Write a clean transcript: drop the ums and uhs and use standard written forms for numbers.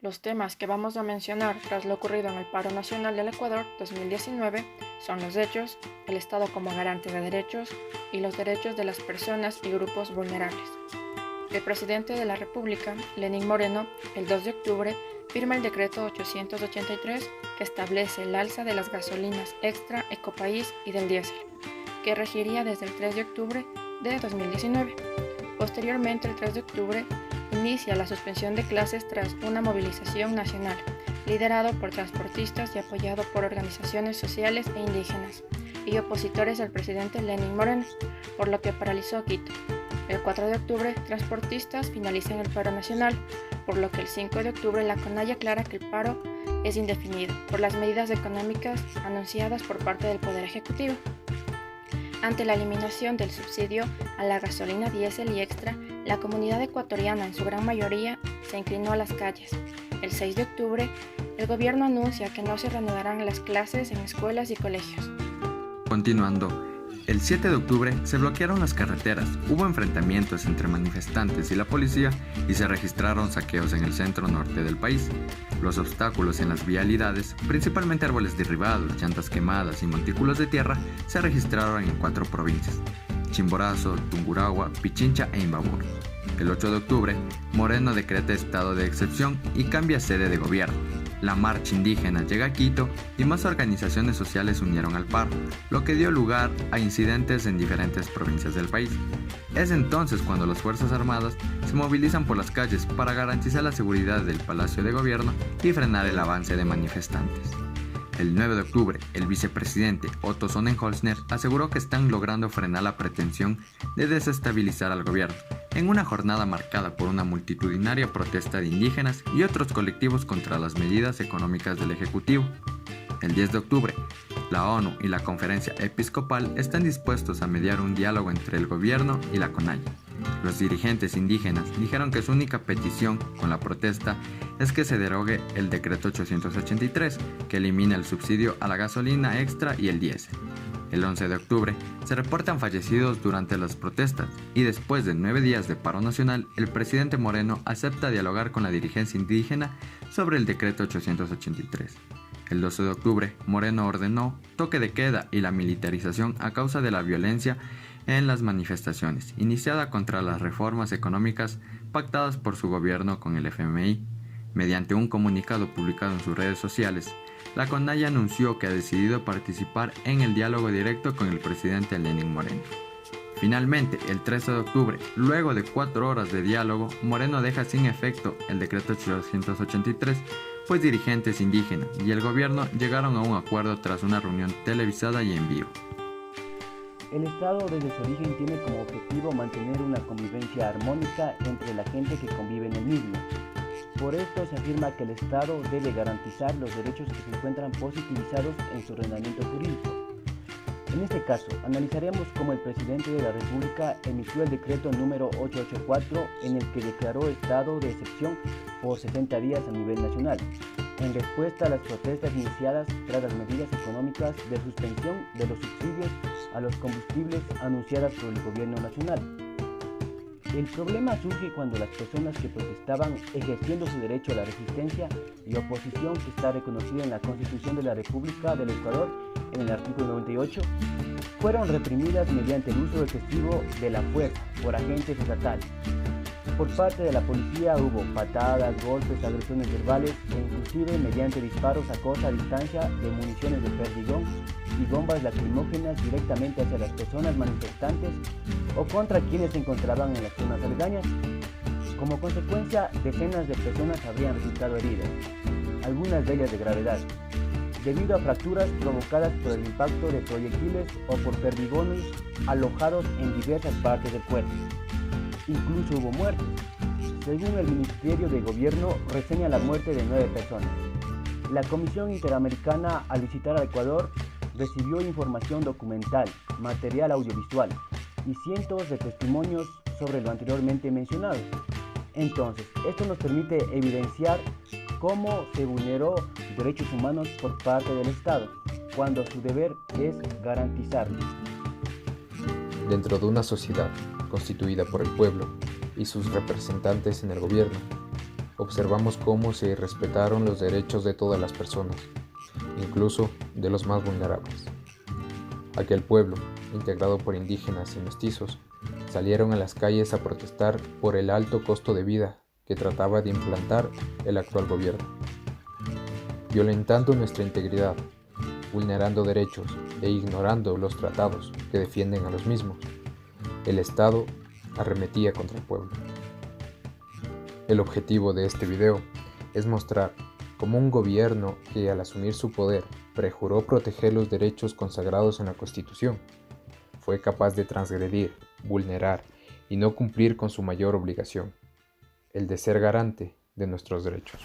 Los temas que vamos a mencionar tras lo ocurrido en el paro nacional del Ecuador 2019 son los hechos, el Estado como garante de derechos y los derechos de las personas y grupos vulnerables. El presidente de la República, Lenín Moreno, el 2 de octubre, firma el decreto 883 que establece el alza de las gasolinas extra, Ecopaís y del diésel, que regiría desde el 3 de octubre de 2019. Posteriormente, el 3 de octubre, inicia la suspensión de clases tras una movilización nacional, liderado por transportistas y apoyado por organizaciones sociales e indígenas y opositores al presidente Lenín Moreno, por lo que paralizó Quito. El 4 de octubre, transportistas finalizan el paro nacional, por lo que el 5 de octubre la CONAIE aclara que el paro es indefinido por las medidas económicas anunciadas por parte del Poder Ejecutivo. Ante la eliminación del subsidio a la gasolina diésel y extra, la comunidad ecuatoriana en su gran mayoría se inclinó a las calles. El 6 de octubre, el gobierno anuncia que no se reanudarán las clases en escuelas y colegios. Continuando, el 7 de octubre se bloquearon las carreteras, hubo enfrentamientos entre manifestantes y la policía y se registraron saqueos en el centro norte del país. Los obstáculos en las vialidades, principalmente árboles derribados, llantas quemadas y montículos de tierra, se registraron en 4 provincias: Chimborazo, Tungurahua, Pichincha e Imbabura. El 8 de octubre, Moreno decreta estado de excepción y cambia sede de gobierno. La marcha indígena llega a Quito y más organizaciones sociales se unieron al paro, lo que dio lugar a incidentes en diferentes provincias del país. Es entonces cuando las Fuerzas Armadas se movilizan por las calles para garantizar la seguridad del Palacio de Gobierno y frenar el avance de manifestantes. El 9 de octubre, el vicepresidente Otto Sonnenholzner aseguró que están logrando frenar la pretensión de desestabilizar al gobierno, en una jornada marcada por una multitudinaria protesta de indígenas y otros colectivos contra las medidas económicas del Ejecutivo. El 10 de octubre, la ONU y la Conferencia Episcopal están dispuestos a mediar un diálogo entre el gobierno y la CONAIE. Los dirigentes indígenas dijeron que su única petición con la protesta es que se derogue el decreto 883, que elimina el subsidio a la gasolina extra y el diésel. El 11 de octubre se reportan fallecidos durante las protestas y después de 9 días de paro nacional, el presidente Moreno acepta dialogar con la dirigencia indígena sobre el decreto 883. El 12 de octubre, Moreno ordenó toque de queda y la militarización a causa de la violencia en las manifestaciones, iniciada contra las reformas económicas pactadas por su gobierno con el FMI. Mediante un comunicado publicado en sus redes sociales, la CONAIE anunció que ha decidido participar en el diálogo directo con el presidente Lenín Moreno. Finalmente, el 13 de octubre, luego de 4 horas de diálogo, Moreno deja sin efecto el decreto 883, pues dirigentes indígenas y el gobierno llegaron a un acuerdo tras una reunión televisada y en vivo. El Estado desde su origen tiene como objetivo mantener una convivencia armónica entre la gente que convive en el mismo. Por esto se afirma que el Estado debe garantizar los derechos que se encuentran positivizados en su ordenamiento jurídico. En este caso, analizaremos cómo el presidente de la República emitió el decreto número 884 en el que declaró estado de excepción por 60 días a nivel nacional, en respuesta a las protestas iniciadas tras las medidas económicas de suspensión de los subsidios a los combustibles anunciadas por el gobierno nacional. El problema surge cuando las personas que protestaban ejerciendo su derecho a la resistencia y oposición que está reconocida en la Constitución de la República del Ecuador en el artículo 98, fueron reprimidas mediante el uso excesivo de la fuerza por agentes estatales. Por parte de la policía hubo patadas, golpes, agresiones verbales e inclusive mediante disparos a corta distancia de municiones de perdigón y bombas lacrimógenas directamente hacia las personas manifestantes o contra quienes se encontraban en las zonas aledañas. Como consecuencia, decenas de personas habrían resultado heridas, algunas de ellas de gravedad, debido a fracturas provocadas por el impacto de proyectiles o por perdigones alojados en diversas partes del cuerpo. Incluso hubo muertes. Según el Ministerio de Gobierno, reseña la muerte de 9 personas. La Comisión Interamericana, al visitar a Ecuador, recibió información documental, material audiovisual y cientos de testimonios sobre lo anteriormente mencionado. Entonces, esto nos permite evidenciar cómo se vulneró derechos humanos por parte del Estado, cuando su deber es garantizarlos. Dentro de una sociedad constituida por el pueblo y sus representantes en el gobierno, observamos cómo se respetaron los derechos de todas las personas, incluso de los más vulnerables. Aquel pueblo, integrado por indígenas y mestizos, salieron a las calles a protestar por el alto costo de vida que trataba de implantar el actual gobierno. Violentando nuestra integridad, vulnerando derechos e ignorando los tratados que defienden a los mismos, el Estado arremetía contra el pueblo. El objetivo de este video es mostrar cómo un gobierno que al asumir su poder prejuró proteger los derechos consagrados en la Constitución, fue capaz de transgredir, vulnerar y no cumplir con su mayor obligación, el de ser garante de nuestros derechos.